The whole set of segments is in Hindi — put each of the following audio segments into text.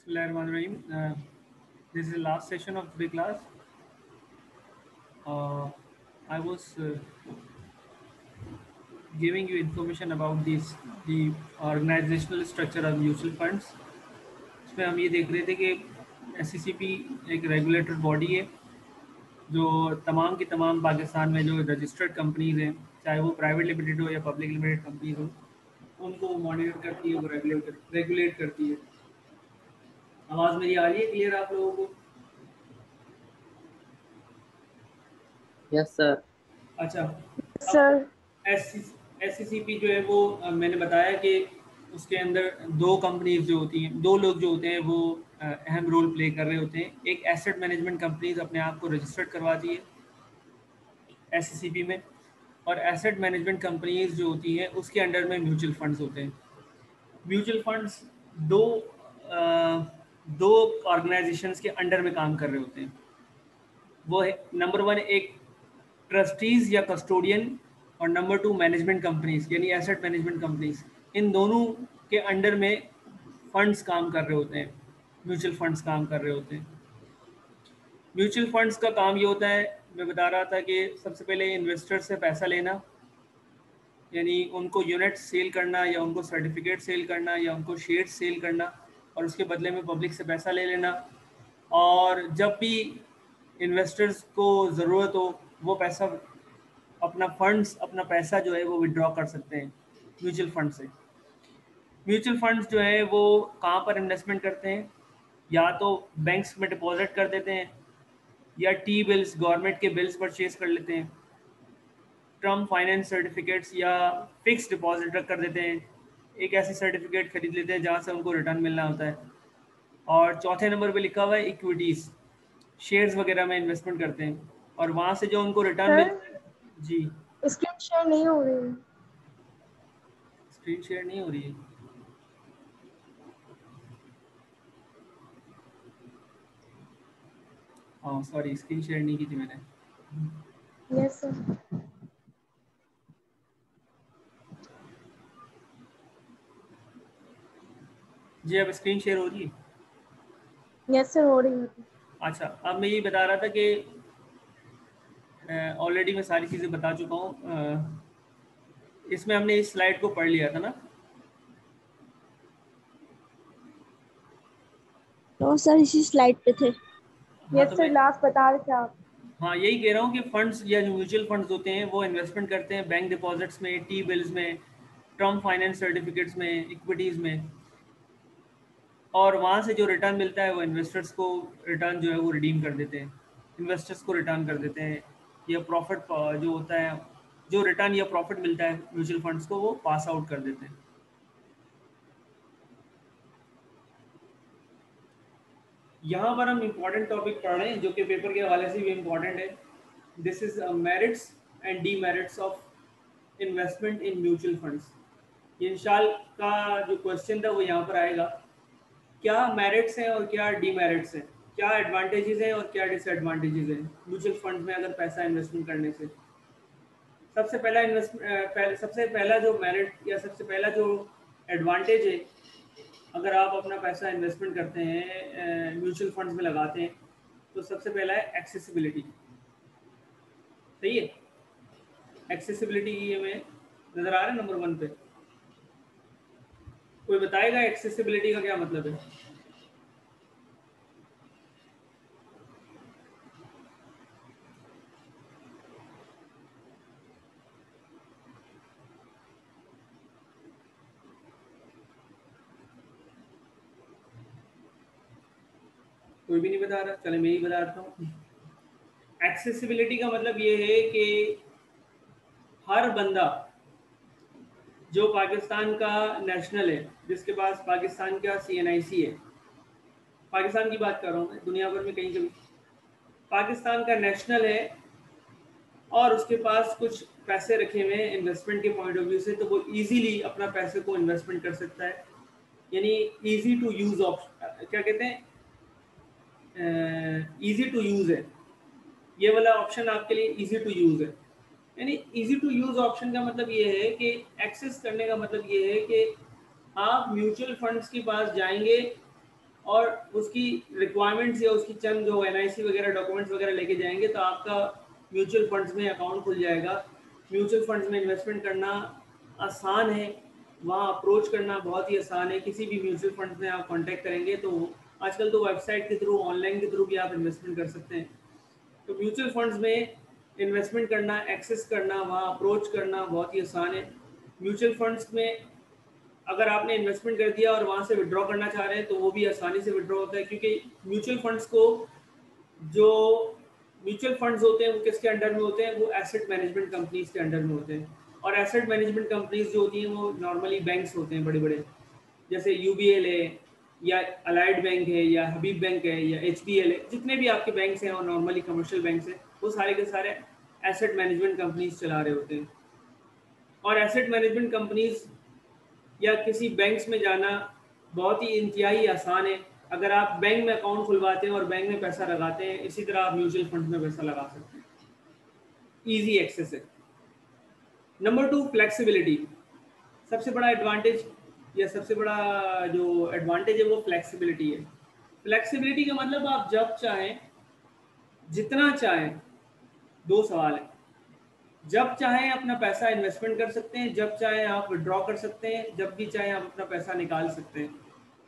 Bismillahirrahmanirrahim. This is the last session of the class. I was giving you information about the organizational structure of mutual funds. इसमें हम ये देख रहे थे कि SCCP एक रेगुलेटर बॉडी है जो तमाम की तमाम पाकिस्तान में जो रजिस्टर्ड कंपनीज हैं, चाहे वो प्राइवेट लिमिटेड हो या पब्लिक लिमिटेड कंपनीज हो, उनको मॉनिटर करती है, वो रेगुलेट करती है। आवाज़ मेरी आ रही है क्लियर आप लोगों को? Yes sir. अच्छा, सर SCCP जो है वो मैंने बताया कि उसके अंदर दो कंपनीज जो होती हैं, दो लोग जो होते हैं वो अहम रोल प्ले कर रहे होते हैं। एक एसेट मैनेजमेंट कंपनीज अपने आप को रजिस्टर्ड करवाती है SCCP में, और एसेट मैनेजमेंट कंपनीज जो होती हैं उसके अंडर में म्यूचुअल फंड्स होते हैं। म्यूचुअल फंड्स दो ऑर्गेनाइजेशंस के अंडर में काम कर रहे होते हैं। वो है नंबर 1 एक ट्रस्टीज या कस्टोडियन, और नंबर 2 मैनेजमेंट कंपनीज यानी एसेट मैनेजमेंट कंपनीज। इन दोनों के अंडर में फंड्स काम कर रहे होते हैं, म्यूचुअल फंड्स काम कर रहे होते हैं। म्यूचुअल फंड्स का काम ये होता है, मैं बता रहा था कि सबसे पहले इन्वेस्टर से पैसा लेना, यानी उनको यूनिट सेल करना या उनको सर्टिफिकेट सेल करना या उनको शेयर सेल करना, और उसके बदले में पब्लिक से पैसा ले लेना। और जब भी इन्वेस्टर्स को ज़रूरत हो वो पैसा अपना पैसा जो है वो विड्रॉ कर सकते हैं म्यूचुअल फंड से। म्यूचुअल फंड्स जो है वो कहाँ पर इन्वेस्टमेंट करते हैं? या तो बैंक्स में डिपॉजिट कर देते हैं, या टी बिल्स, गवर्नमेंट के बिल्स परचेज कर लेते हैं, टर्म फाइनेंस सर्टिफिकेट्स या फिक्स डिपॉजिट कर देते हैं, एक ऐसी सर्टिफिकेट खरीद लेते हैं जहाँ से उनको रिटर्न मिलना होता है। और चौथे नंबर पे लिखा हुआ है इक्विटीज़, शेयर्स वगैरह में इन्वेस्टमेंट करते हैं, और वहाँ से जो उनको रिटर्न मिलता है। जी, स्क्रीन शेयर नहीं हो रही है। स्क्रीन शेयर नहीं हो रही है? हाँ सॉरी, स्क्रीन शेयर नहीं की थी मैंने। Yes sir. जी, अब स्क्रीन शेयर हो रही है? यस सर, हो रही है। अच्छा, अब मैं ये बता रहा था कि ऑलरेडी मैं सारी चीज़ें बता चुका हूँ। इसमें हमने इस स्लाइड को पढ़ लिया था ना? तो सर इसी स्लाइड पे थे। हाँ, यस तो सर, लास्ट बता रहे थे आप। हाँ, यही कह रहा हूँ कि फंड्स या जो म्यूचुअल फंड्स होते हैं वो इन्वेस्टमेंट करते हैं बैंक डिपॉजिट्स में, टी बिल्स में, टर्म फाइनेंस सर्टिफिकेट्स में, इक्विटीज़ में, और वहाँ से जो रिटर्न मिलता है वो इन्वेस्टर्स को रिटर्न जो है वो रिडीम कर देते हैं, इन्वेस्टर्स को रिटर्न कर देते हैं, या प्रॉफिट जो होता है, जो रिटर्न या प्रॉफिट मिलता है म्यूचुअल फंड्स को, वो पास आउट कर देते हैं। यहाँ पर हम इम्पॉर्टेंट टॉपिक पढ़ रहे हैं जो कि पेपर के हवाले से भी इम्पॉर्टेंट है। This is merits and demerits of investment in mutual funds. ये इंशाल का जो क्वेश्चन था वो यहाँ पर आएगा। क्या मेरिट्स हैं और क्या डीमेरिट्स हैं, क्या एडवांटेजेस हैं और क्या डिसएडवांटेजेस हैं म्यूचुअल फंड में अगर पैसा इन्वेस्टमेंट करने से। सबसे पहला जो मेरिट या सबसे पहला जो एडवांटेज है अगर आप अपना पैसा इन्वेस्टमेंट करते हैं, म्यूचुअल फंड्स में लगाते हैं, तो सबसे पहला है एक्सेसिबिलिटी। सही है, एक्सेसिबिलिटी की हमें नज़र आ रहा है नंबर 1 पे। कोई बताएगा एक्सेसिबिलिटी का क्या मतलब है? कोई भी नहीं बता रहा, चले मैं ही बता देता हूँ। एक्सेसिबिलिटी का मतलब ये है कि हर बंदा जो पाकिस्तान का नेशनल है, जिसके पास पाकिस्तान का CNIC है, पाकिस्तान की बात कर रहा हूँ मैं, दुनिया भर में कहीं पाकिस्तान का नेशनल है और उसके पास कुछ पैसे रखे हुए हैं इन्वेस्टमेंट के पॉइंट ऑफ व्यू से, तो वो इजीली अपना पैसे को इन्वेस्टमेंट कर सकता है। यानी इजी टू यूज ऑप्शन, क्या कहते हैं, इजी टू यूज है ये वाला ऑप्शन, आपके लिए इजी टू यूज है। यानी इजी टू यूज ऑप्शन का मतलब ये है कि एक्सेस करने का मतलब ये है कि आप म्यूचुअल फंड्स के पास जाएंगे और उसकी रिक्वायरमेंट्स या उसकी चंद जो NIC वगैरह डॉक्यूमेंट्स वगैरह लेके जाएंगे तो आपका म्यूचुअल फंड्स में अकाउंट खुल जाएगा। म्यूचुअल फंड्स में इन्वेस्टमेंट करना आसान है, वहाँ अप्रोच करना बहुत ही आसान है। किसी भी म्यूचुअल फंड्स में आप कांटेक्ट करेंगे तो आजकल तो वेबसाइट के थ्रू, ऑनलाइन के थ्रू भी आप इन्वेस्टमेंट कर सकते हैं। तो म्यूचुअल फंड्स में इन्वेस्टमेंट करना, एक्सेस करना, वहाँ अप्रोच करना बहुत ही आसान है। म्यूचुअल फंड्स में अगर आपने इन्वेस्टमेंट कर दिया और वहाँ से विड्रॉ करना चाह रहे हैं तो वो भी आसानी से विड्रॉ होता है, क्योंकि म्यूचुअल फंड्स को, जो म्यूचुअल फंड्स होते हैं वो किसके अंडर में होते हैं, वो एसेट मैनेजमेंट कंपनीज के अंडर में होते हैं। और एसेट मैनेजमेंट कंपनीज जो होती हैं वो नॉर्मली बैंक्स होते हैं बड़े बड़े, जैसे UBL है या अलाइड बैंक है या हबीब बैंक है या HBL है, जितने भी आपके बैंक्स हैं और नॉर्मली कमर्शियल बैंक्स हैं, वो सारे के सारे एसेट मैनेजमेंट कंपनीज चला रहे होते हैं। और एसेट मैनेजमेंट कंपनीज या किसी बैंक्स में जाना बहुत ही इंतहाई आसान है। अगर आप बैंक में अकाउंट खुलवाते हैं और बैंक में पैसा लगाते हैं, इसी तरह आप म्यूचुअल फंड में पैसा लगा सकते हैं। इजी एक्सेस है। Number 2, flexibility. सबसे बड़ा एडवांटेज या सबसे बड़ा जो एडवांटेज है वो फ्लेक्सिबिलिटी है। फ्लेक्सिबिलिटी का मतलब आप जब चाहें, जितना चाहें, 2 सवाल है, जब चाहें अपना पैसा इन्वेस्टमेंट कर सकते हैं, जब चाहें आप विड्रॉ कर सकते हैं, जब भी चाहें आप अपना पैसा निकाल सकते हैं,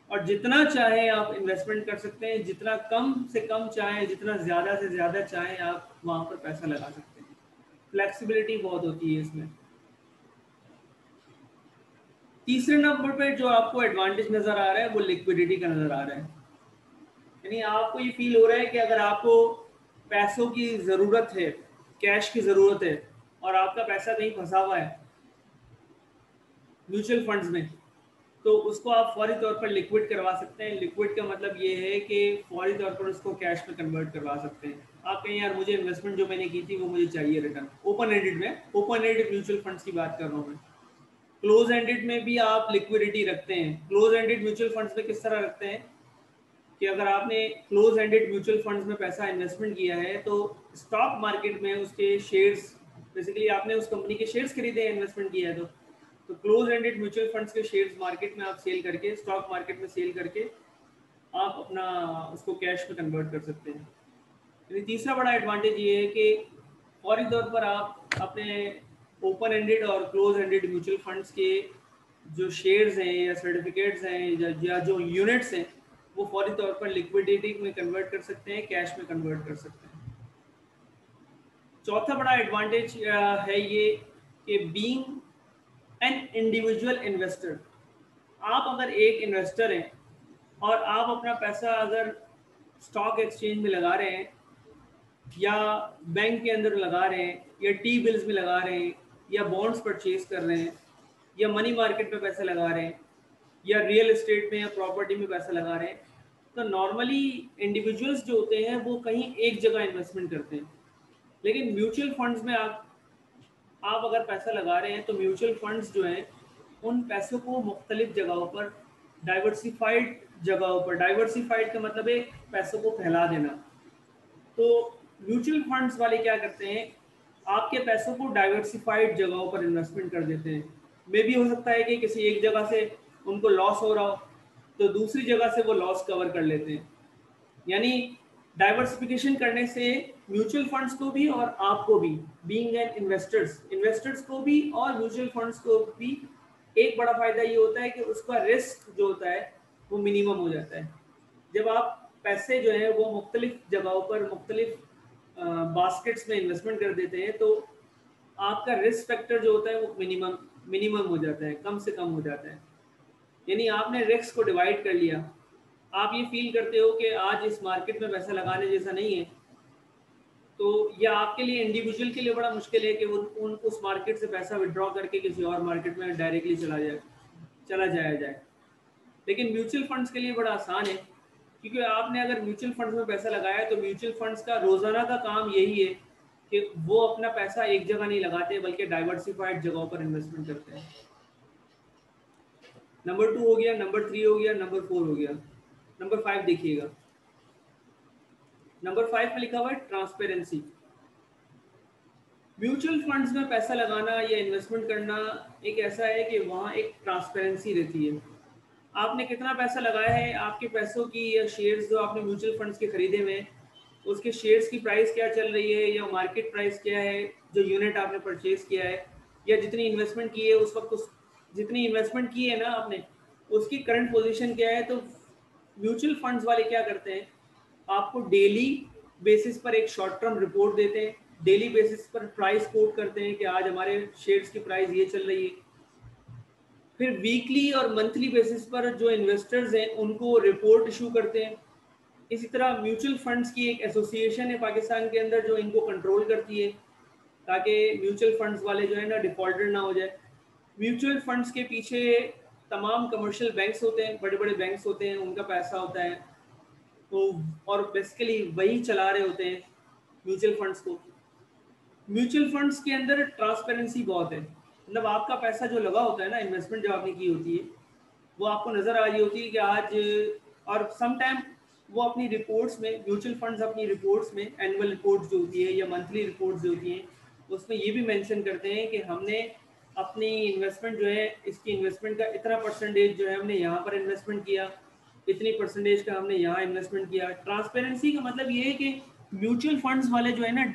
और जितना चाहें आप इन्वेस्टमेंट कर सकते हैं, जितना कम से कम चाहें, जितना ज़्यादा से ज़्यादा चाहें आप वहाँ पर पैसा लगा सकते हैं। फ्लेक्सिबिलिटी बहुत होती है इसमें। तीसरे नंबर पर जो आपको एडवांटेज नज़र आ रहा है वो लिक्विडिटी का नज़र आ रहा है। यानी आपको ये फील हो रहा है कि अगर आपको पैसों की ज़रूरत है, कैश की ज़रूरत है, और आपका पैसा कहीं फंसा हुआ है म्यूचुअल फंड्स में, तो उसको आप फौरी तौर पर लिक्विड करवा सकते हैं। लिक्विड का मतलब ये है कि फौरी तौर पर उसको कैश में कन्वर्ट करवा सकते हैं। आप कहें यार मुझे इन्वेस्टमेंट जो मैंने की थी वो मुझे चाहिए रिटर्न। ओपन एंडेड में, ओपन एंडेड म्यूचुअल फंड्स की बात कर रहा हूँ मैं। क्लोज एंडेड में भी आप लिक्विडिटी रखते हैं। क्लोज एंडेड म्यूचुअल फंड्स में किस तरह रखते हैं कि अगर आपने क्लोज एंडेड म्यूचुअल फंड्स में पैसा इन्वेस्टमेंट किया है तो स्टॉक मार्केट में उसके शेयर्स, बेसिकली आपने उस कंपनी के शेयर्स खरीदे हैं, इन्वेस्टमेंट किया है तो क्लोज एंडेड म्यूचुअल फंड्स के शेयर्स मार्केट में आप सेल करके, स्टॉक मार्केट में सेल करके आप अपना उसको कैश में कन्वर्ट कर सकते हैं। यानी तीसरा बड़ा एडवांटेज ये है कि फौरी तौर पर आप अपने ओपन एंडेड और क्लोज एंडेड म्यूचुअल फंड्स के जो शेयर्स हैं या सर्टिफिकेट्स हैं या जो यूनिट्स हैं वो फौरी तौर पर लिक्विडिटी में कन्वर्ट कर सकते हैं, कैश में कन्वर्ट कर सकते हैं। चौथा बड़ा एडवांटेज है ये कि बीइंग एन इंडिविजुअल इन्वेस्टर, आप अगर एक इन्वेस्टर हैं और आप अपना पैसा अगर स्टॉक एक्सचेंज में लगा रहे हैं या बैंक के अंदर लगा रहे हैं या टी बिल्स में लगा रहे हैं या बॉन्ड्स परचेज कर रहे हैं या मनी मार्केट में पैसा लगा रहे हैं या रियल एस्टेट में या प्रॉपर्टी में पैसा लगा रहे हैं, तो नॉर्मली इंडिविजुअल्स जो होते हैं वो कहीं एक जगह इन्वेस्टमेंट करते हैं। लेकिन म्यूचुअल फंड्स में आप अगर पैसा लगा रहे हैं तो म्यूचुअल फंड्स जो हैं उन पैसों को मुख्तलिफ जगहों पर, डाइवर्सिफाइड जगहों पर, डाइवर्सिफाइड का मतलब है पैसों को फैला देना। तो म्यूचुअल फंड्स वाले क्या करते हैं, आपके पैसों को डाइवर्सिफाइड जगहों पर इन्वेस्टमेंट कर देते हैं। मे भी हो सकता है कि किसी एक जगह से उनको लॉस हो रहा हो तो दूसरी जगह से वो लॉस कवर कर लेते हैं। यानी डाइवर्सिफिकेशन करने से म्यूचुअल फंड्स को भी और आपको भी, बीइंग एन इन्वेस्टर्स को भी और म्यूचुअल फंड्स को भी एक बड़ा फायदा ये होता है कि उसका रिस्क जो होता है वो मिनिमम हो जाता है। जब आप पैसे जो है वो मुख्तलिफ जगहों पर, मुख्तलिफ बास्केट्स में इन्वेस्टमेंट कर देते हैं तो आपका रिस्क फैक्टर जो होता है वो मिनिमम हो जाता है, कम से कम हो जाता है। यानी आपने रिस्क को डिवाइड कर लिया। आप ये फील करते हो कि आज इस मार्केट में पैसा लगाने जैसा नहीं है, तो यह आपके लिए, इंडिविजुअल के लिए बड़ा मुश्किल है कि वो उस मार्केट से पैसा विड्रॉ करके किसी और मार्केट में डायरेक्टली चला जाया जाए। लेकिन म्यूचुअल फंड्स के लिए बड़ा आसान है, क्योंकि आपने अगर म्यूचुअल फंड्स में पैसा लगाया है तो म्यूचुअल फंड्स का रोज़ाना का काम यही है कि वो अपना पैसा एक जगह नहीं लगाते बल्कि डाइवर्सिफाइड जगहों पर इन्वेस्टमेंट करते हैं। नंबर 2 हो गया, नंबर 3 हो गया, नंबर 4 हो गया। नंबर 5 देखिएगा। नंबर 5 पे लिखा हुआ है ट्रांसपेरेंसी। म्यूचुअल फंड्स में पैसा लगाना या इन्वेस्टमेंट करना एक ऐसा है कि वहाँ एक ट्रांसपेरेंसी रहती है। आपने कितना पैसा लगाया है, आपके पैसों की या शेयर्स जो आपने म्यूचुअल फंड्स के खरीदे हुए हैं, उसके शेयर्स की प्राइस क्या चल रही है या मार्केट प्राइस क्या है जो यूनिट आपने परचेज किया है, या जितनी इन्वेस्टमेंट की है उस वक्त उस जितनी इन्वेस्टमेंट की है ना आपने, उसकी करंट पोजीशन क्या है। तो म्यूचुअल फंड्स वाले क्या करते हैं, आपको डेली बेसिस पर एक शॉर्ट टर्म रिपोर्ट देते हैं, डेली बेसिस पर प्राइस कोट करते हैं कि आज हमारे शेयर्स की प्राइस ये चल रही है। फिर वीकली और मंथली बेसिस पर जो इन्वेस्टर्स हैं उनको रिपोर्ट इशू करते हैं। इसी तरह म्यूचुअल फंड्स की एक एसोसिएशन है पाकिस्तान के अंदर जो इनको कंट्रोल करती है, ताकि म्यूचुअल फंड्स वाले जो है ना डिफॉल्टर ना हो जाए। म्यूचुअल फंड्स के पीछे तमाम कमर्शियल बैंक्स होते हैं, बड़े बड़े बैंक्स होते हैं, उनका पैसा होता है, तो और बेसिकली वही चला रहे होते हैं म्यूचुअल फंड्स को। म्यूचुअल फंड्स के अंदर ट्रांसपेरेंसी बहुत है, मतलब आपका पैसा जो लगा होता है ना, इन्वेस्टमेंट जो आपने की होती है, वो आपको नज़र आ रही होती है कि आज, और सम टाइम वो अपनी रिपोर्ट्स में, म्यूचुअल फंड्स अपनी रिपोर्ट्स में, एनुअल रिपोर्ट्स जो होती है या मंथली रिपोर्ट्स जो होती हैं, उसमें ये भी मेंशन करते हैं कि हमने अपनी इन्वेस्टमेंट जो है, इसकी इन्वेस्टमेंट का इतना परसेंटेज जो है हमने यहाँ पर इन्वेस्टमेंट किया, इतनी परसेंटेज का हमने यहाँ इन्वेस्टमेंट किया। ट्रांसपेरेंसी का मतलब ये है कि म्यूचुअल फंड्स वाले जो है ना,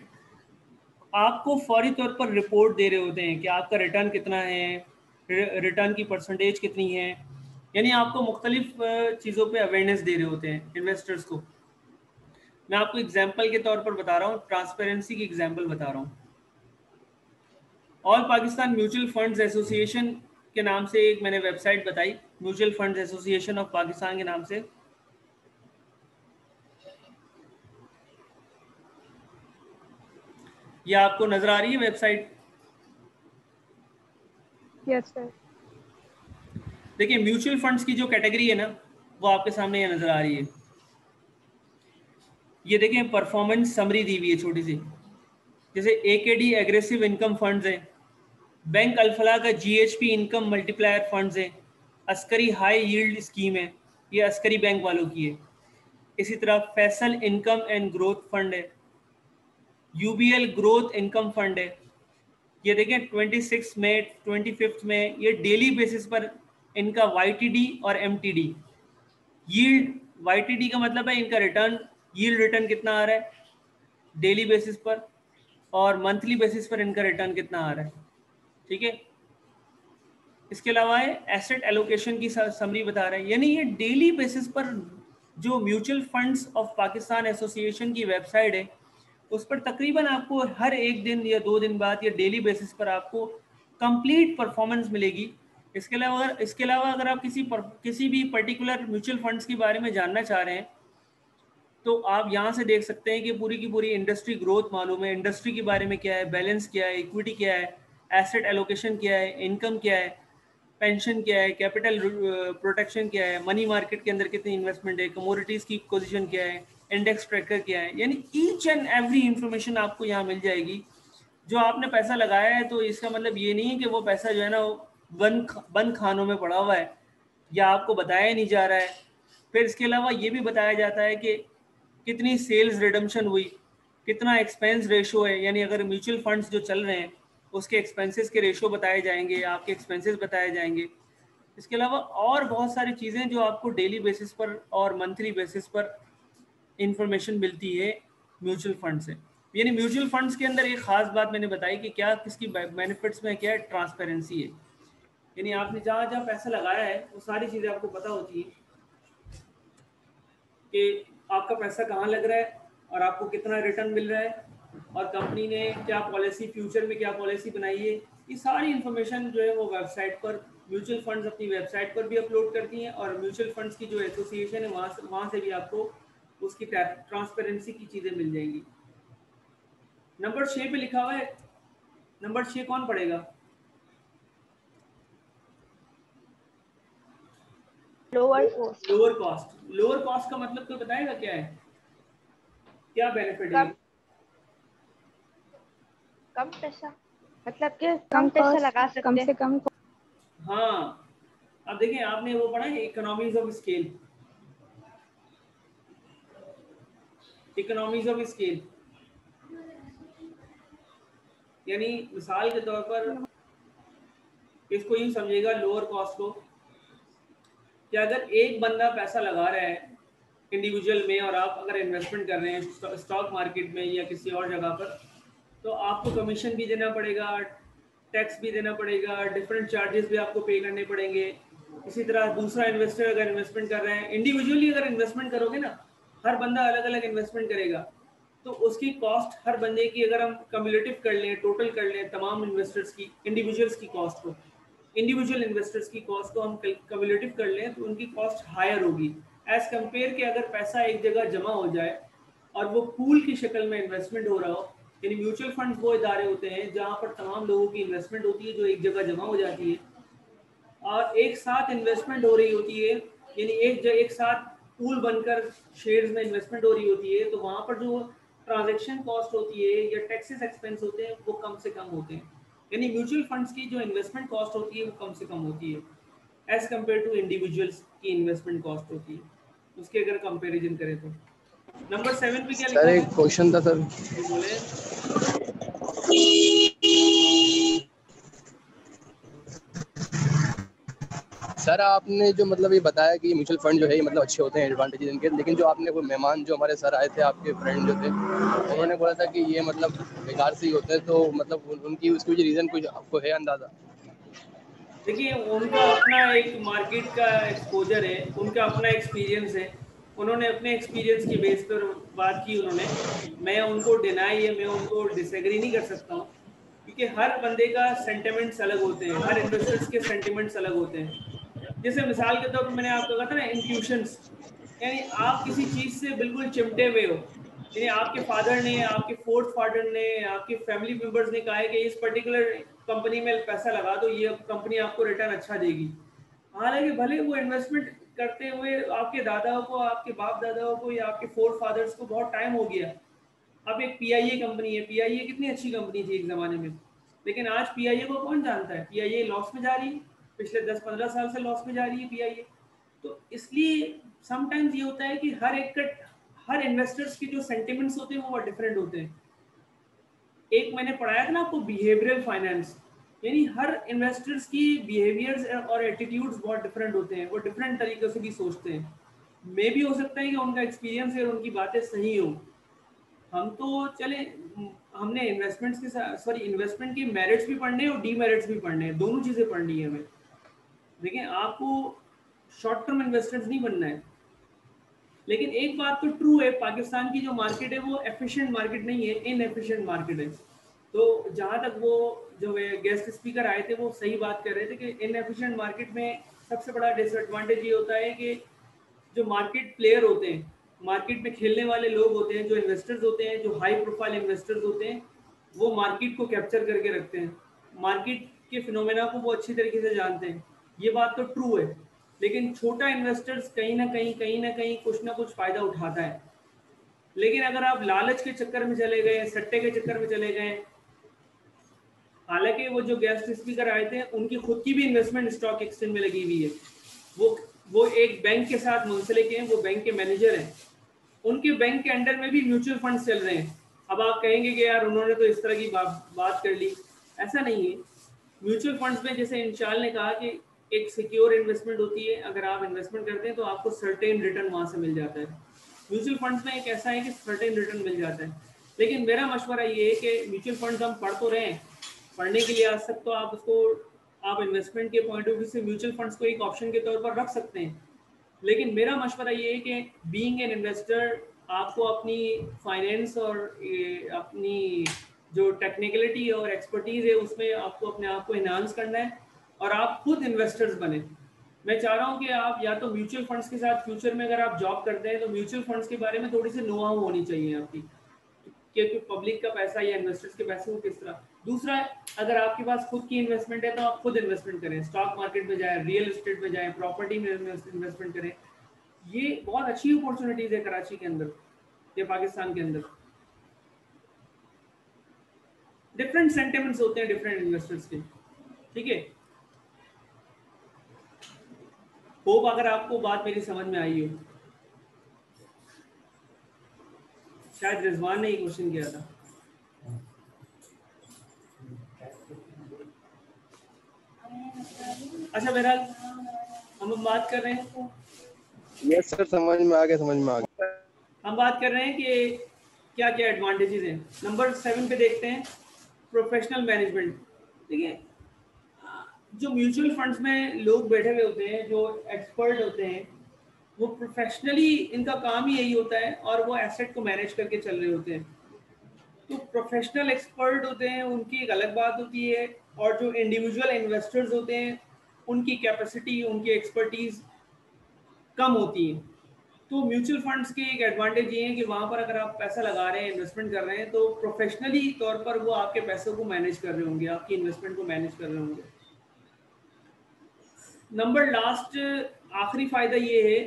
आपको फौरी तौर पर रिपोर्ट दे रहे होते हैं कि आपका रिटर्न कितना है, रिटर्न की परसेंटेज कितनी है, यानी आपको मुख्तलिफ चीज़ों पे अवेयरनेस दे रहे होते हैं इन्वेस्टर्स को। मैं आपको एग्जांपल के तौर पर बता रहा हूँ, ट्रांसपेरेंसी की एग्जांपल बता रहा हूँ। All Pakistan mutual funds association के नाम से एक मैंने वेबसाइट बताई, mutual funds association of Pakistan के नाम से। ये आपको नजर आ रही है वेबसाइट? Yes sir. देखिए म्यूचुअल फंड्स की जो कैटेगरी है ना, वो आपके सामने ये नजर आ रही है। ये देखें परफॉर्मेंस समरी दी हुई है छोटी सी, जैसे एकेडी एग्रेसिव इनकम फंड्स है, बैंक अल्फला का जीएचपी इनकम मल्टीप्लायर फंड्स है, अस्करी हाई यील्ड स्कीम है, ये अस्करी बैंक वालों की है। इसी तरह Faisal income and growth fund है, यूबीएल ग्रोथ इनकम फंड है। ये देखें 26 में 25 में ये डेली बेसिस पर इनका वाईटीडी और एमटीडी यील्ड, वाईटीडी का मतलब है इनका रिटर्न, यील्ड रिटर्न कितना आ रहा है डेली बेसिस पर, और मंथली बेसिस पर इनका रिटर्न कितना आ रहा है। ठीक है, इसके अलावा एसेट एलोकेशन की समरी बता रहे हैं, यानी ये डेली बेसिस पर जो mutual funds of Pakistan association की वेबसाइट है, उस पर तकरीबन आपको हर एक दिन या 2 दिन बाद या डेली बेसिस पर आपको कंप्लीट परफॉर्मेंस मिलेगी। इसके अलावा अगर आप किसी भी पर्टिकुलर म्यूचुअल फंड्स के बारे में जानना चाह रहे हैं, तो आप यहाँ से देख सकते हैं कि पूरी की पूरी इंडस्ट्री ग्रोथ मालूम है, इंडस्ट्री के बारे में क्या है, बैलेंस क्या है, इक्विटी क्या है, एसेट एलोकेशन क्या है, इनकम क्या है, पेंशन क्या है, कैपिटल प्रोटेक्शन क्या है, मनी मार्केट के अंदर कितनी इन्वेस्टमेंट है, कमोडिटीज़ की पोजीशन क्या है, इंडेक्स ट्रैकर क्या है, यानी ईच एंड एवरी इंफॉर्मेशन आपको यहाँ मिल जाएगी। जो आपने पैसा लगाया है, तो इसका मतलब ये नहीं है कि वो पैसा जो है ना बंद खानों में पड़ा हुआ है या आपको बताया नहीं जा रहा है। फिर इसके अलावा ये भी बताया जाता है कि कितनी सेल्स रिडम्पशन हुई, कितना एक्सपेंस रेशो है, यानी अगर म्यूचुअल फंड्स जो चल रहे हैं उसके एक्सपेंसेस के रेशो बताए जाएंगे, आपके एक्सपेंसेस बताए जाएंगे। इसके अलावा और बहुत सारी चीज़ें जो आपको डेली बेसिस पर और मंथली बेसिस पर इंफॉर्मेशन मिलती है म्यूचुअल फंड से। यानी म्यूचुअल फंड्स के अंदर एक ख़ास बात मैंने बताई कि क्या किसकी बेनिफिट्स में क्या ट्रांसपेरेंसी है, यानी आपने जहाँ जहाँ पैसा लगाया है वो सारी चीज़ें आपको पता होती हैं कि आपका पैसा कहाँ लग रहा है और आपको कितना रिटर्न मिल रहा है, और कंपनी ने क्या पॉलिसी, फ्यूचर में क्या पॉलिसी बनाई है। ये सारी इन्फॉर्मेशन जो है वो वेबसाइट पर, म्यूचुअल फंड्स अपनी वेबसाइट पर भी अपलोड करती हैं, और म्यूचुअल फंड्स की जो एसोसिएशन है वहाँ से भी आपको उसकी ट्रांसपेरेंसी की चीज़ें मिल जाएंगी। नंबर 6 पे लिखा हुआ है, नंबर 6 कौन पढ़ेगा? Lower cost. Lower cost. Lower cost का मतलब कोई बताएगा क्या है, क्या बेनिफिट है? कम कम पैसा, मतलब कि कम पैसा लगा सकते कम से कम। हाँ, अब देखिए आपने वो पढ़ा है economies of scale, economies of scale, यानी मिसाल के तौर पर इसको यूं समझिएगा लोअर कॉस्ट को, कि अगर एक बंदा पैसा लगा रहा है इंडिविजुअल में और आप अगर इन्वेस्टमेंट कर रहे हैं स्टॉक मार्केट में या किसी और जगह पर, तो आपको कमीशन भी देना पड़ेगा, टैक्स भी देना पड़ेगा, डिफरेंट चार्जेस भी आपको पे करने पड़ेंगे। इसी तरह दूसरा इन्वेस्टर अगर इन्वेस्टमेंट कर रहे हैं, इंडिविजुअली अगर इन्वेस्टमेंट करोगे ना, हर बंदा अलग अलग इन्वेस्टमेंट करेगा, तो उसकी कॉस्ट हर बंदे की अगर हम कम्युलेटिव कर लें, टोटल कर लें तमाम इन्वेस्टर्स की, इंडिविजुअल्स की कॉस्ट को, इंडिविजुअल इन्वेस्टर्स की कॉस्ट को हम कम्युलेटिव कर लें तो उनकी कॉस्ट हायर होगी एज कम्पेयर के अगर पैसा एक जगह जमा हो जाए और वो पूल की शक्ल में इन्वेस्टमेंट हो रहा हो। यानी म्यूचुअल फंड वो इदारे होते हैं जहाँ पर तमाम लोगों की इन्वेस्टमेंट होती है जो एक जगह जमा हो जाती है और एक साथ इन्वेस्टमेंट हो रही होती है, यानी एक साथ पूल बनकर शेयर्स में इन्वेस्टमेंट हो रही होती है, तो वहाँ पर जो ट्रांजैक्शन कॉस्ट होती है या टैक्सेस एक्सपेंस होते हैं वो कम से कम होते हैं। यानी म्यूचुअल फंड्स की जो इन्वेस्टमेंट कॉस्ट होती है वो कम से कम होती है एज कम्पेयर टू इंडिविजुअल्स की इन्वेस्टमेंट कॉस्ट होती है, उसके अगर कंपेरिजन करें तो। नंबर 7 पे क्या लिखा सर है? एक क्वेश्चन था सर। बोले सर आपने जो मतलब ये बताया कि म्यूचुअल फंड जो है मतलब अच्छे होते हैं एडवांटेजेस इनके, लेकिन जो आपने कोई मेहमान जो हमारे सर आए थे आपके फ्रेंड जो थे उन्होंने बोला था कि ये मतलब बेकार से ही होते हैं, तो मतलब उनकी उसकी वजह रीज़न कुछ आपको है अंदाज़ा? देखिए उनका अपना एक मार्केट का एक्सपोजर है, उनका अपना एक्सपीरियंस है, उन्होंने अपने एक्सपीरियंस की बेस पर बात की उन्होंने। मैं उनको डिनाई या मैं उनको डिसएग्री नहीं कर सकता हूँ क्योंकि हर बंदे का सेंटिमेंट्स अलग होते हैं, हर इन्वेस्टर्स के सेंटिमेंट्स अलग होते हैं। जैसे मिसाल के तौर पर मैंने आपको कहा था ना इंट्यूशंस, यानी आप किसी चीज़ से बिल्कुल चिमटे हुए हो, यानी आपके फादर ने, आपके फोर्थ फादर ने, आपके फैमिली मेंबर्स ने कहा है कि इस पर्टिकुलर कंपनी में पैसा लगा दो, ये कंपनी आपको रिटर्न अच्छा देगी। हालांकि भले वो इन्वेस्टमेंट करते हुए आपके दादाओं को, आपके बाप दादाओं को या आपके फोर्थ फादर्स को बहुत टाइम हो गया। अब एक पीआईए कंपनी है, पीआईए कितनी अच्छी कंपनी थी एक ज़माने में, लेकिन आज पीआईए को कौन जानता है? पीआईए लॉस में जा रही है, पिछले 10-15 साल से लॉस में जा रही है पीआईए। तो इसलिए समटाइम्स ये होता है कि हर इन्वेस्टर्स के जो सेंटिमेंट्स होते हैं वो डिफरेंट होते हैं। एक मैंने पढ़ाया था ना आपको बिहेवियरल फाइनेंस, यानी हर इन्वेस्टर्स की बिहेवियर्स और एटीट्यूड्स बहुत डिफरेंट होते हैं, वो डिफरेंट तरीके से भी सोचते हैं। मे भी हो सकता है कि उनका एक्सपीरियंस है और उनकी बातें सही हो। हम तो चले, हमने इन्वेस्टमेंट्स के साथ, सॉरी, इन्वेस्टमेंट के मेरिट्स भी पढ़ने हैं और डीमेरिट्स भी पढ़ने हैं, दोनों चीज़ें पढ़नी है हमें। देखिए आपको शॉर्ट टर्म इन्वेस्टर्स नहीं बनना है, लेकिन एक बात तो ट्रू है, पाकिस्तान की जो मार्केट है वो एफिशिएंट मार्केट नहीं है, इनएफिशिएंट मार्केट है। तो जहाँ तक वो जो गेस्ट स्पीकर आए थे वो सही बात कर रहे थे कि इनएफिशिएंट मार्केट में सबसे बड़ा डिसएडवांटेज ये होता है कि जो मार्केट प्लेयर होते हैं, मार्केट में खेलने वाले लोग होते हैं, जो इन्वेस्टर्स होते हैं, जो हाई प्रोफाइल इन्वेस्टर्स होते हैं, वो मार्केट को कैप्चर करके रखते हैं, मार्केट के फिनोमेना को वो अच्छी तरीके से जानते हैं। ये बात तो ट्रू है, लेकिन छोटा इन्वेस्टर्स कहीं ना कहीं कुछ ना कुछ फ़ायदा उठाता है। लेकिन अगर आप लालच के चक्कर में चले गए, सट्टे के चक्कर में चले गए, हालांकि वो जो गेस्ट स्पीकर आए थे उनकी खुद की भी इन्वेस्टमेंट स्टॉक एक्सचेंज में लगी हुई है, वो एक बैंक के साथ मुंसलिक हैं, वो बैंक के मैनेजर हैं, उनके बैंक के अंडर में भी म्यूचुअल फंड्स चल रहे हैं। अब आप कहेंगे कि यार उन्होंने तो इस तरह की बात कर ली, ऐसा नहीं है। म्यूचुअल फंड्स में जैसे इंशाल ने कहा कि एक सिक्योर इन्वेस्टमेंट होती है, अगर आप इन्वेस्टमेंट करते हैं तो आपको सर्टेन रिटर्न वहाँ से मिल जाता है। म्यूचुअल फंड्स में एक ऐसा है कि सर्टेन रिटर्न मिल जाता है, लेकिन मेरा मशवरा ये है कि म्यूचुअल फंड्स हम पढ़ तो रहे हैं, पढ़ने के लिए आज तक तो आप उसको, आप इन्वेस्टमेंट के पॉइंट ऑफ व्यू से म्यूचुअल फंड्स को एक ऑप्शन के तौर पर रख सकते हैं, लेकिन मेरा मशवरा ये है कि बीइंग एन इन्वेस्टर आपको अपनी फाइनेंस और अपनी जो टेक्निकलिटी और एक्सपर्टीज़ है उसमें आपको अपने आप को इन्हांस करना है और आप खुद इन्वेस्टर्स बने। मैं चाह रहा हूँ कि आप या तो म्यूचुअल फंड्स के साथ फ्यूचर में अगर आप जॉब करते हैं तो म्यूचुअल फंड्स के बारे में थोड़ी सी नो-हाउ होनी चाहिए आपकी, क्योंकि पब्लिक का पैसा या इन्वेस्टर्स के पैसे को किस तरह। दूसरा, अगर आपके पास खुद की इन्वेस्टमेंट है तो आप खुद इन्वेस्टमेंट करें, स्टॉक मार्केट में जाएं, रियल एस्टेट में जाएं, प्रॉपर्टी में इन्वेस्टमेंट करें। ये बहुत अच्छी अपॉर्चुनिटीज है कराची के अंदर या पाकिस्तान के अंदर। डिफरेंट सेंटिमेंट्स होते हैं डिफरेंट इन्वेस्टर्स के, ठीक है। होप अगर आपको बात मेरी समझ में आई हो। शायद रिजवान ने ही क्वेश्चन किया था। अच्छा बहरहाल हम बात कर रहे हैं यस सर, समझ में आ गया। हम बात कर रहे हैं कि क्या क्या एडवांटेजेस हैं। नंबर 7 पे देखते हैं, प्रोफेशनल मैनेजमेंट। देखिए, जो म्यूचुअल फंड्स में लोग बैठे हुए होते हैं, जो एक्सपर्ट होते हैं, वो प्रोफेशनली इनका काम ही यही होता है और वो एसेट को मैनेज करके चल रहे होते हैं। तो प्रोफेशनल एक्सपर्ट होते हैं, उनकी एक अलग बात होती है, और जो इंडिविजुअल इन्वेस्टर्स होते हैं उनकी कैपेसिटी, उनकी एक्सपर्टीज कम होती है। तो म्यूचुअल फंड्स के एक एडवांटेज ये है कि वहाँ पर अगर आप पैसा लगा रहे हैं, इन्वेस्टमेंट कर रहे हैं, तो प्रोफेशनली तौर पर वो आपके पैसों को मैनेज कर रहे होंगे, आपकी इन्वेस्टमेंट को मैनेज कर रहे होंगे। नंबर लास्ट आखिरी फ़ायदा ये है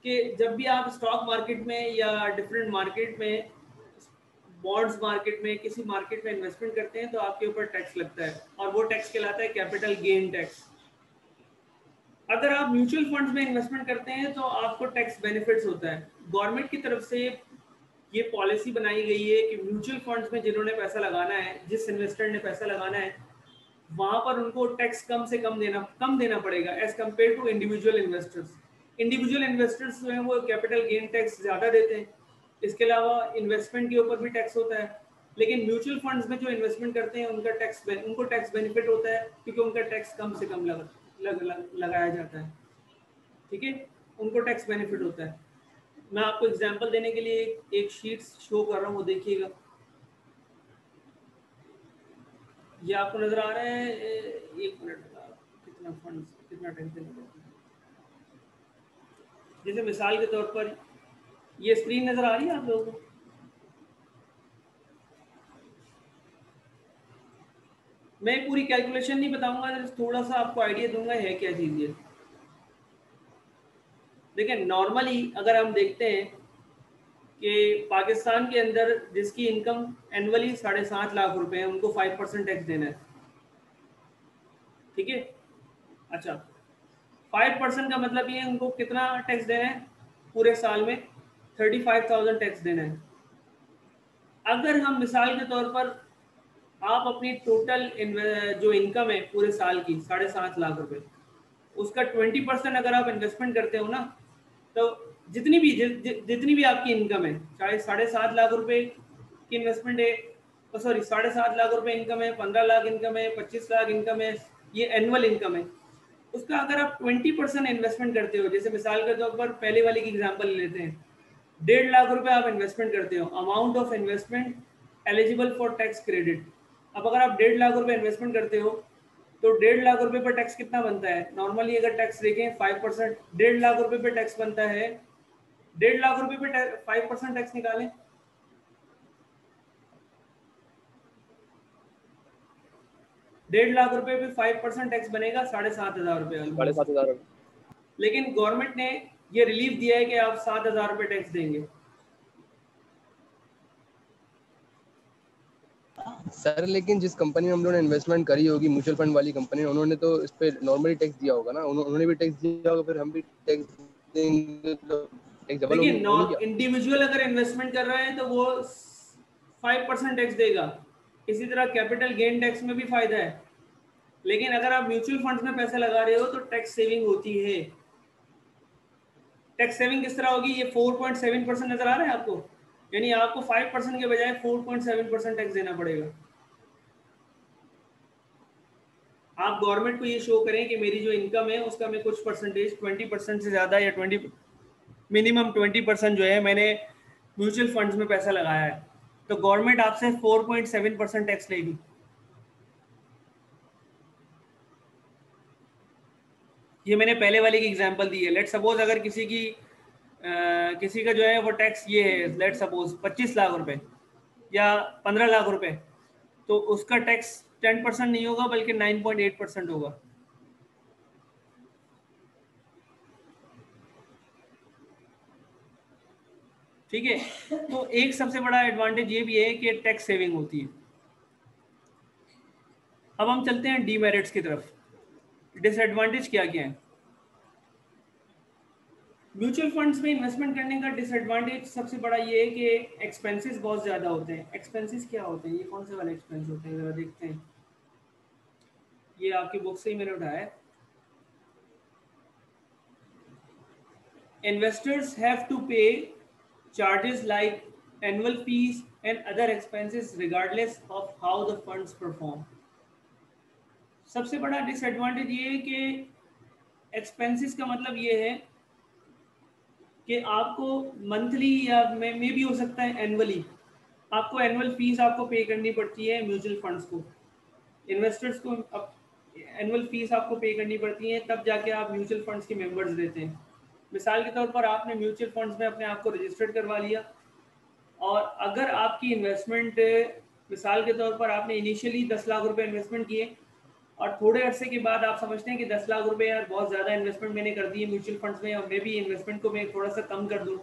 कि जब भी आप स्टॉक मार्केट में या डिफरेंट मार्केट में, बॉन्ड्स मार्केट में, किसी मार्केट में इन्वेस्टमेंट करते हैं तो आपके ऊपर टैक्स लगता है, और वो टैक्स कहलाता है कैपिटल गेन टैक्स। अगर आप म्यूचुअल फंड्स में इन्वेस्टमेंट करते हैं तो आपको टैक्स बेनिफिट्स होता है। गवर्नमेंट की तरफ से ये पॉलिसी बनाई गई है कि म्यूचुअल फंड्स में जिन्होंने पैसा लगाना है, जिस इन्वेस्टर ने पैसा लगाना है, वहां पर उनको टैक्स कम से कम देना पड़ेगा as compare to individual investors. Individual investors जो हैं वो कैपिटल गेन टैक्स ज़्यादा देते हैं। इसके अलावा इन्वेस्टमेंट के ऊपर भी टैक्स होता है, लेकिन म्यूचुअल फंड्स में जो इन्वेस्टमेंट करते हैं उनको टैक्स बेनिफिट होता है, क्योंकि उनका टैक्स कम से कम लगाया जाता है। ठीक है, उनको टैक्स बेनिफिट होता है। मैं आपको एग्जांपल देने के लिए एक शीट शो कर रहा हूँ, वो देखिएगा। ये आपको नजर आ रहा है? एक मिनट, कितना फंड्स, कितना टैक्स देना पड़ता है। जैसे मिसाल के तौर पर ये स्क्रीन नजर आ रही है आप लोगों को? मैं पूरी कैलकुलेशन नहीं बताऊंगा, थोड़ा सा आपको आइडिया दूंगा है क्या चीज़ ये। देखिए, नॉर्मली अगर हम देखते हैं कि पाकिस्तान के अंदर जिसकी इनकम एनुअली 7.5 लाख रुपए है, उनको 5% टैक्स देना है। ठीक है, अच्छा, 5% का मतलब ये उनको कितना टैक्स देना है? पूरे साल में 35,000 टैक्स देना है। अगर हम मिसाल के तौर पर आप अपनी टोटल जो इनकम है पूरे साल की 7.5 लाख रुपए, उसका 20% अगर आप इन्वेस्टमेंट करते हो ना, तो जितनी भी आपकी इनकम है, चाहे 7.5 लाख रुपए की इन्वेस्टमेंट है, सॉरी 7.5 लाख रुपए इनकम है, 15 लाख इनकम है, 25 लाख इनकम है, ये एनुअल इनकम है, उसका अगर आप 20% इन्वेस्टमेंट करते हो, जैसे मिसाल के तौर पर पहले वाले की एग्जांपल लेते हैं, 1.5 लाख रुपए आप इन्वेस्टमेंट करते हो, amount of investment eligible for tax credit. अब अगर आप 1.5 लाख रुपए इन्वेस्टमेंट करते हो तो 1.5 लाख रुपए पर टैक्स कितना बनता है? नॉर्मली अगर टैक्स देखें 5%, 1.5 लाख रुपए पे टैक्स बनता है। 1.5 लाख रुपए पे 5% टैक्स निकालें, 1.5 लाख रुपए पे 5% टैक्स बनेगा 7,500 रुपए। 7,500। लेकिन गवर्नमेंट ने ये रिलीफ दिया है कि आप 7,000 रुपए टैक्स देंगे। सर लेकिन जिस कंपनी में हम लोगों ने इन्वेस्टमेंट करी होगी, म्यूचुअल फंड वाली कंपनी, उन्होंने तो इस पे नॉर्मली टैक्स दिया होगा ना, उन्होंने भी टैक्स दिया होगा, फिर हम भी टैक्स देंगे तो टैक्स डबल होगी क्या? इंडिविजुअल अगर इन्वेस्टमेंट कर रहे हैं तो वो 5% टैक्स देगा। इसी तरह कैपिटल गेन टैक्स में भी फायदा है, लेकिन अगर आप म्यूचुअल फंड्स में पैसा लगा रहे हो तो टैक्स सेविंग होती है। टैक्स सेविंग किस तरह होगी? ये 4.7% नजर आ रहा है आपको, यानी आपको 5% के बजाय 4.7% टैक्स देना पड़ेगा। आप गवर्नमेंट को ये शो करें कि मेरी जो इनकम है उसका मैं कुछ परसेंटेज 20% से ज़्यादा या 20% जो है मैंने म्यूचुअल फंड्स में पैसा लगाया है, तो गवर्नमेंट आपसे 4.7% टैक्स लेगी। ये मैंने पहले वाले की एग्जांपल दी है। लेट सपोज अगर किसी का जो है वो टैक्स ये है, लेट सपोज 25 लाख रुपए या 15 लाख रुपए, तो उसका टैक्स 10% नहीं होगा बल्कि 9.8% होगा। ठीक है, तो एक सबसे बड़ा एडवांटेज ये भी है कि टैक्स सेविंग होती है। अब हम चलते हैं डीमेरिट्स की तरफ। डिसएडवांटेज क्या क्या है? म्यूचुअल फंड्स में इन्वेस्टमेंट करने का डिसएडवांटेज सबसे बड़ा ये है कि एक्सपेंसेस बहुत ज़्यादा होते हैं। एक्सपेंसेस क्या होते हैं? ये कौन से वाले एक्सपेंस होते हैं, ज़रा देखते हैं। ये आपकी बुक से ही मैंने उठाया है। investors have to pay charges like annual fees and other expenses regardless of how the funds perform. सबसे बड़ा डिसएडवांटेज ये है कि एक्सपेंसेस का मतलब ये है कि आपको मंथली या मे भी हो सकता है एनुअली, आपको एनुअल फीस आपको पे करनी पड़ती है म्यूचुअल फंड्स को, इन्वेस्टर्स को एनुअल फीस आपको पे करनी पड़ती है, तब जाके आप म्यूचुअल फंड्स के मेंबर्स देते हैं। मिसाल के तौर पर आपने म्यूचुअल फंड्स में अपने आप को रजिस्टर्ड करवा लिया, और अगर आपकी इन्वेस्टमेंट, मिसाल के तौर पर आपने इनिशियली 10 लाख रुपए इन्वेस्टमेंट किए और थोड़े अरसे के बाद आप समझते हैं कि 10 लाख रुपए यार बहुत ज़्यादा इन्वेस्टमेंट मैंने कर दी है म्यूचुअल फंड्स में, और मैं भी इन्वेस्टमेंट को मैं थोड़ा सा कम कर दूँ,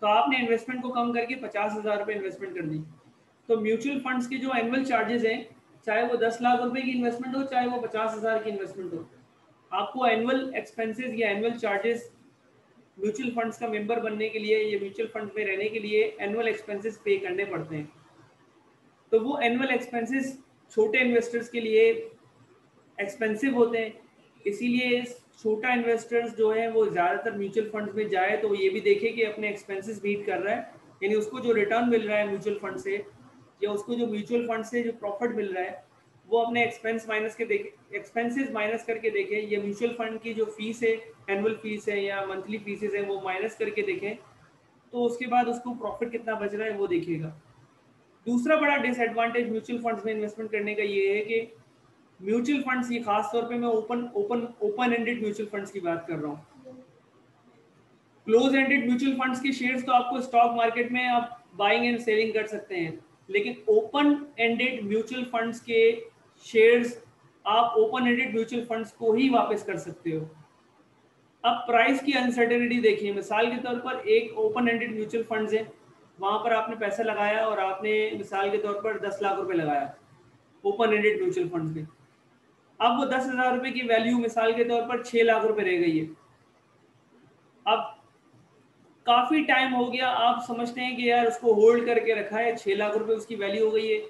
तो आपने इन्वेस्टमेंट को कम करके 50,000 रुपये इन्वेस्टमेंट कर दी। तो म्यूचुअल फंड्स के जो एनुअल चार्जेस हैं, चाहे वो 10 लाख रुपए की इन्वेस्टमेंट हो, चाहे वो 50,000 की इन्वेस्टमेंट हो, आपको एनुअल एक्सपेंसेस या एनुअल चार्जेस म्यूचुअल फंड्स का मेंबर बनने के लिए या म्यूचुअल फंड में रहने के लिए एनुअल एक्सपेंसेस पे करने पड़ते हैं। तो वो एनुअल एक्सपेंसेस छोटे इन्वेस्टर्स के लिए एक्सपेंसिव होते हैं, इसीलिए छोटा इन्वेस्टर्स जो है वो ज़्यादातर म्यूचुअल फंड्स में जाए तो ये भी देखे कि अपने एक्सपेंसेस मीट कर रहा है, यानी उसको जो रिटर्न मिल रहा है म्यूचुअल फंड से, या उसको जो म्यूचुअल फंड से जो प्रॉफिट मिल रहा है वो अपने एक्सपेंसेस माइनस करके देखें, ये म्यूचुअल फंड की जो फीस है, एनुअल फीस है या मंथली फीसेस है, वो माइनस करके देखें, तो उसके बाद उसको प्रॉफिट कितना बच रहा है वो देखेगा। दूसरा बड़ा डिसएडवांटेज म्यूचुअल फंड्स में इन्वेस्टमेंट करने का ये है कि म्यूचुअल फंड्स, ये खास तौर पे मैं ओपन एंडेड म्यूचुअल फंड्स की बात कर रहा हूँ। क्लोज एंडेड म्यूचुअल फंड्स के शेयर्स तो आपको स्टॉक मार्केट में आप बाइंग एंड सेलिंग कर सकते हैं, लेकिन ओपन एंडेड म्यूचुअल फंड्स के शेयर्स आप ओपन एंडेड म्यूचुअल फंड्स को ही वापस कर सकते हो। अब प्राइस की अनसर्टेनिटी देखिए, मिसाल के तौर पर एक ओपन एंडेड म्यूचुअल फंड्स है, वहां पर आपने पैसा लगाया और आपने मिसाल के तौर पर 10 लाख रुपए लगाया ओपन एंडेड म्यूचुअल फंड्स में, अब वो 10,000 रुपए की वैल्यू मिसाल के तौर पर 6 लाख रुपए रह गई है। अब काफी टाइम हो गया, आप समझते हैं कि यार उसको होल्ड करके रखा है, 6 लाख रुपए उसकी वैल्यू हो गई है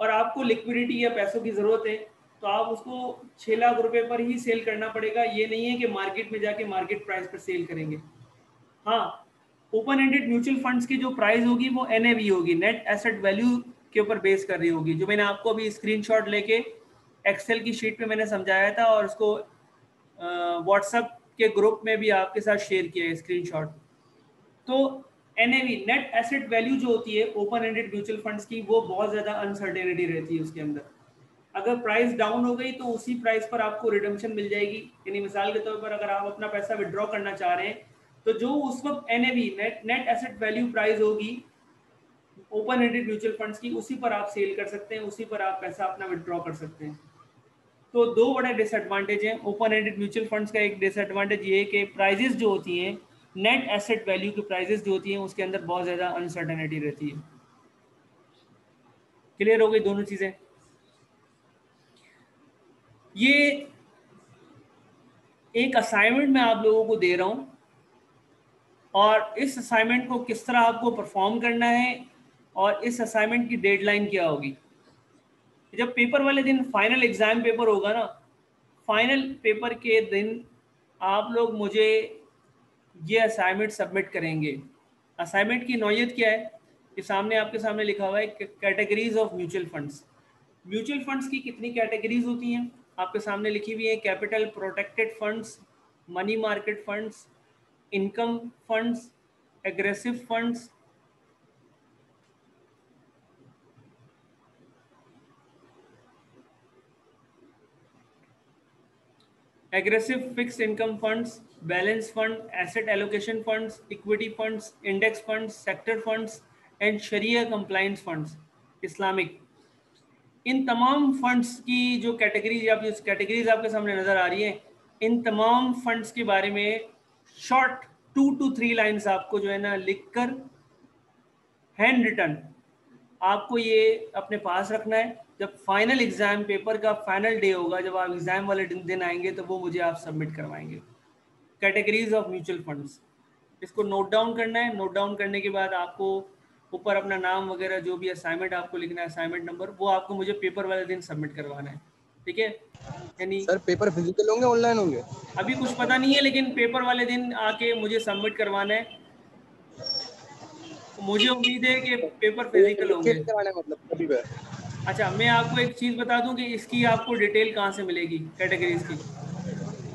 और आपको लिक्विडिटी या पैसों की जरूरत है, तो आप उसको 6 लाख रुपए पर ही सेल करना पड़ेगा। ये नहीं है कि मार्केट में जाके मार्केट प्राइस पर सेल करेंगे। हाँ, ओपन एंडेड म्यूचुअल फंड्स की जो प्राइस होगी वो NAV होगी, नेट एसेट वैल्यू के ऊपर बेस कर रही होगी, जो मैंने आपको अभी स्क्रीनशॉट लेके एक्सेल की शीट पे मैंने समझाया था और उसको व्हाट्सएप के ग्रुप में भी आपके साथ शेयर किया है स्क्रीनशॉट। तो NAV, नेट एसेट वैल्यू जो होती है ओपन एंडेड म्यूचुअल फंड्स की, वो बहुत ज़्यादा अनसर्टेनिटी रहती है उसके अंदर। अगर प्राइस डाउन हो गई तो उसी प्राइस पर आपको रिडम्पशन मिल जाएगी, यानी मिसाल के तौर पर अगर आप अपना पैसा विड्रॉ करना चाह रहे हैं तो जो उस वक्त NAV, net asset value price होगी ओपन एंडेड म्यूचुअल फंड्स की, उसी पर आप सेल कर सकते हैं, उसी पर आप पैसा अपना विड्रॉ कर सकते हैं। तो दो बड़े डिसएडवांटेज हैं ओपन एंडेड म्यूचुअल फंड्स का। एक डिसएडवांटेज ये है कि प्राइजेस जो होती हैं, नेट एसेट वैल्यू की प्राइजेस जो होती हैं, उसके अंदर बहुत ज़्यादा अनसर्टेनिटी रहती है। क्लियर हो गई दोनों चीज़ें? ये एक असाइनमेंट मैं आप लोगों को दे रहा हूँ और इस असाइनमेंट को किस तरह आपको परफॉर्म करना है और इस असाइनमेंट की डेडलाइन क्या होगी। जब पेपर वाले दिन फाइनल एग्जाम पेपर होगा ना, फाइनल पेपर के दिन आप लोग मुझे ये असाइनमेंट सबमिट करेंगे। असाइनमेंट की नौयत क्या है, ये सामने आपके सामने लिखा हुआ है, categories of mutual funds. Mutual funds की कितनी कैटेगरीज होती हैं आपके सामने लिखी हुई है। Capital protected funds, money market funds, income funds, aggressive funds, aggressive fixed income funds, balance fund, asset allocation funds, equity funds, index funds, sector funds and शरिया कंप्लायंस फंड्स, इस्लामिक। इन तमाम फंड्स की जो कैटेगरीज आपके सामने नज़र आ रही है, इन तमाम फंड्स के बारे में शॉर्ट 2 to 3 लाइन्स आपको जो है ना लिखकर हैंड रिटन आपको ये अपने पास रखना है। जब फाइनल एग्जाम पेपर का फाइनल डे होगा, जब आप एग्जाम वाले दिन आएंगे, तो वो मुझे आप सबमिट करवाएंगे। कैटेगरीज ऑफ म्यूचुअल फंड्स, इसको नोट डाउन करना है। नोट डाउन करने के बाद आपको ऊपर अपना नाम वगैरह जो भी असाइनमेंट आपको लिखना है, असाइनमेंट नंबर, वो आपको मुझे पेपर वाले दिन सबमिट करवाना है। ठीक है, यानी सर पेपर फिजिकल होंगे ऑनलाइन होंगे? अभी कुछ पता नहीं है, लेकिन पेपर वाले दिन आके मुझे सबमिट करवाना है। मुझे उम्मीद है कि पेपर फिजिकल लिख के होंगे। लेकर आना है मतलब कभी भी? अच्छा, मैं आपको एक चीज़ बता दूं कि इसकी आपको डिटेल कहाँ से मिलेगी कैटेगरीज की।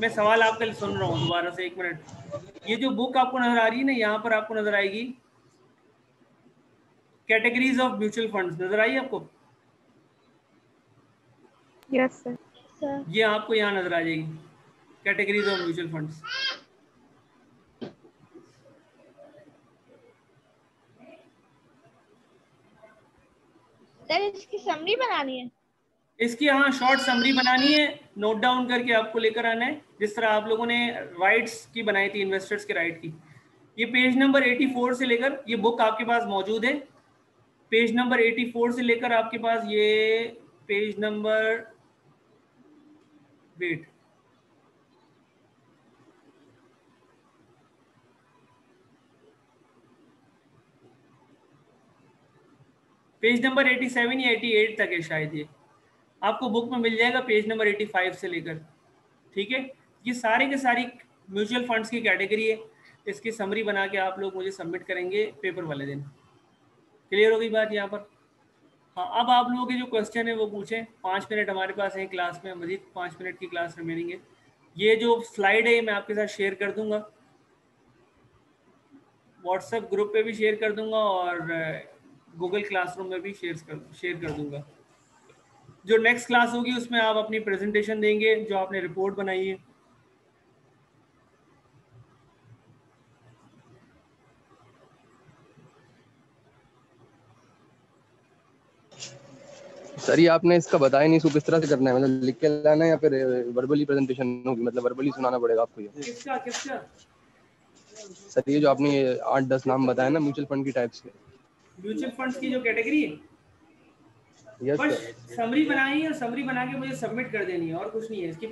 मैं सवाल आपका सुन रहा हूँ दोबारा से, 1 मिनट। ये जो बुक आपको नजर आ रही है ना, यहाँ पर आपको नजर आएगी कैटेगरीज ऑफ म्यूचुअल फंड्स, नजर आई आपको? Yes sir. ये आपको यहाँ नजर आ जाएगी, categories of mutual funds. Sir इसकी समरी बनानी है? इसकी हाँ शॉर्ट समरी बनानी है, नोट डाउन करके आपको लेकर आना है, जिस तरह आप लोगों ने राइट्स की बनाई थी, इन्वेस्टर्स के राइट की। ये पेज नंबर 84 से लेकर, ये बुक आपके पास मौजूद है, पेज नंबर 84 से लेकर आपके पास ये page number, wait, page number 87 या 88 तक है शायद, ये आपको बुक में मिल जाएगा पेज नंबर 85 से लेकर। ठीक है, ये सारे के सारी म्यूचुअल फंड्स की कैटेगरी है। इसकी समरी बना के आप लोग मुझे सबमिट करेंगे पेपर वाले दिन। क्लियर हो गई बात यहाँ पर? हाँ, अब आप लोगों के जो क्वेश्चन है वो पूछें। 5 मिनट हमारे पास है क्लास में, मजीद 5 मिनट की क्लास रिमेनिंग है। ये जो स्लाइड है मैं आपके साथ शेयर कर दूंगा, व्हाट्सएप ग्रुप पे भी शेयर कर दूंगा और गूगल क्लासरूम में भी शेयर कर दूंगा। जो नेक्स्ट क्लास होगी उसमें आप अपनी प्रेजेंटेशन देंगे जो आपने रिपोर्ट बनाई है। सर ये आपने इसका बताया नहीं, इसको किस तरह से करना है, मतलब लिख के लाना है या फिर वर्बली प्रेजेंटेशन होगी, मतलब वर्बली सुनाना पड़ेगा आपको ये? किसका किसका? सर ये जो आपने 8-10 नाम बताया ना म्यूचुअल फंड की टाइप्स के। म्यूचुअल फंड्स की जो कैटेगरी है, यस बस सर। समरी बनाई है, समरी बना के मुझे सबमिट कर देनी है, और कुछ नहीं है इसकी।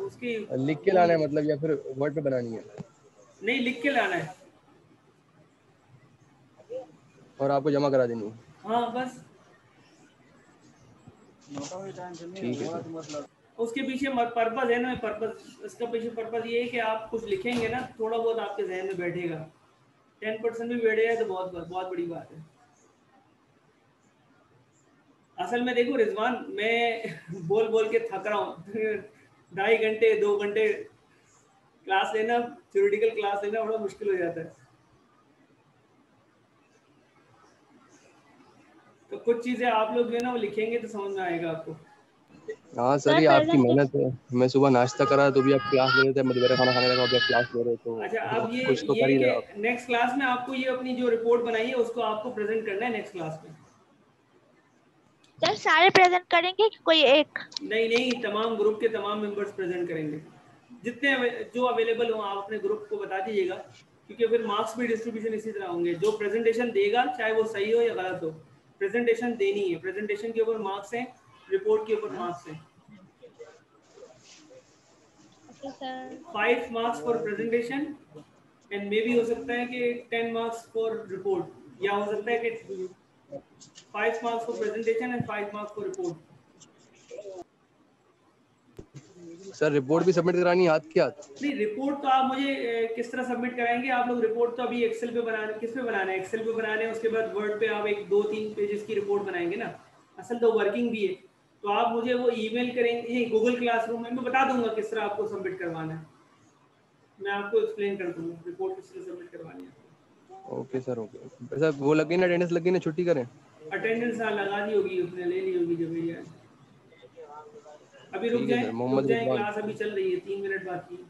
उसकी लिख के लाना है मतलब या फिर वर्ड पे बनानी है? नहीं, लिख के लाना है। और आपको जमा करा देनी है? हाँ बस। ठीक है सर। उसके पीछे पर्पज है ना, पर्पज, इसका पीछे पर्पज ये है कि आप कुछ लिखेंगे ना, थोड़ा बहुत आपके जहन में बैठेगा। 10% भी बैठेगा तो बहुत बहुत बड़ी बात है। असल में देखो रिजवान, मैं बोल बोल के थक रहा हूँ 2.5 घंटे 2 घंटे क्लास लेना, थ्योरेटिकल क्लास लेना बड़ा मुश्किल हो जाता है। तो कुछ चीजें आप लोग जो है ना वो लिखेंगे तो समझ में आएगा आपको। हाँ सर ये आपकी मेहनत है। मैं सुबह नाश्ता करा तो भी आप क्लास ले रहे थे, मैं दोपहर खाना खाने लगा भी आप क्लास ले रहे हो, अच्छा, तो अब कुछ तो ये कर ही रहे हो आप। कि नेक्स्ट क्लास में आपको ये अपनी जो रिपोर्ट बनाई है उसको आपको प्रेजेंट करना है नेक्स्ट क्लास में। सर सारे प्रेजेंट करेंगे कि कोई एक? नहीं नहीं, तमाम ग्रुप के तमाम मेंबर्स प्रेजेंट करेंगे, जितने जो अवेलेबल हो आप अपने ग्रुप को बता दीजिएगा, क्योंकि फिर मार्क्स भी डिस्ट्रीब्यूशन इसी तरह होंगे। जो प्रेजेंटेशन देगा चाहे वो सही हो या गलत हो, प्रेजेंटेशन देनी है। प्रेजेंटेशन के ऊपर मार्क्स हैं, रिपोर्ट के ऊपर मार्क्स हैं। Okay sir. 5 marks for presentation and मे भी हो सकता है कि 10 मार्क्स फॉर रिपोर्ट, या हो सकता है कि 5 marks for presentation and 5 marks for report. Sir report भी सबमिट करानी है हाथ के हाथ? नहीं, रिपोर्ट तो आप मुझे किस तरह सबमिट कराएंगे आप लोग? रिपोर्ट तो अभी एक्सेल पे बनाने, किस पे बनाना है? एक्सेल पे बनाने हैं, उसके बाद वर्ड पे आप 1-2-3 पेजेस की रिपोर्ट बनाएंगे ना। असल तो वर्किंग भी है, तो आप मुझे वो ईमेल करेंगे, गूगल क्लासरूम में मैं बता दूंगा किस तरह आपको सबमिट करवाना है। मैं आपको एक्सप्लेन कर दूंगा रिपोर्ट किस तरह सबमिट करवानी है। Okay sir okay. सर वो लग गई ना, अटेंडेंस लग गई ना, छुट्टी करें? अटेंडेंस हाँ लगा दी होगी उसने, ले ली होगी जब मेरी। अभी रुक ठीक है जाए, सर। रुक मोहम्मद जाए, रिजवान। क्लास अभी चल रही है, 3 मिनट बाकी है।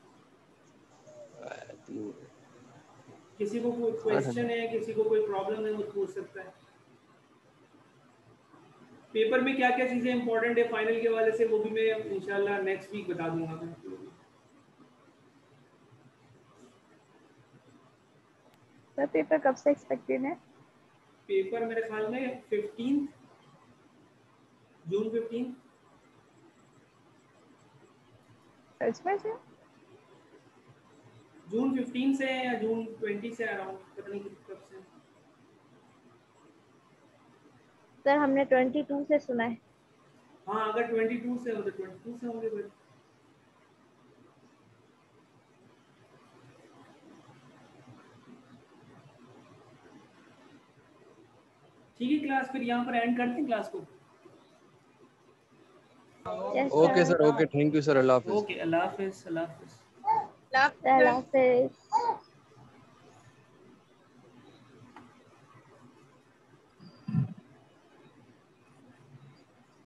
किसी को कोई क्वेश्चन है, किसी को कोई प्रॉब्लम है वो पूछ सकता है। पेपर में क्या क्या चीजें इंपॉर्टेंट है फाइनल के वाले से, वो भी मैं इंशाल्लाह नेक्स्ट वीक बता दूंगा मैं। सर पेपर कब से एक्सपेक्टेड है? पेपर मेरे ख्याल में 15 जून 15। सच में सर? जून 15 से या जून 20 से अराउंड, पता नहीं कब से। सर हमने 22 से सुना है। हाँ अगर 22 से हो तो 22 से होंगे फिर। ठीक है क्लास, फिर यहाँ पर एंड करते हैं क्लास को। Yes okay sir. Sir, okay, thank you sir, Allah Hafiz. Okay, Allah Hafiz, Allah Hafiz. Allah Hafiz.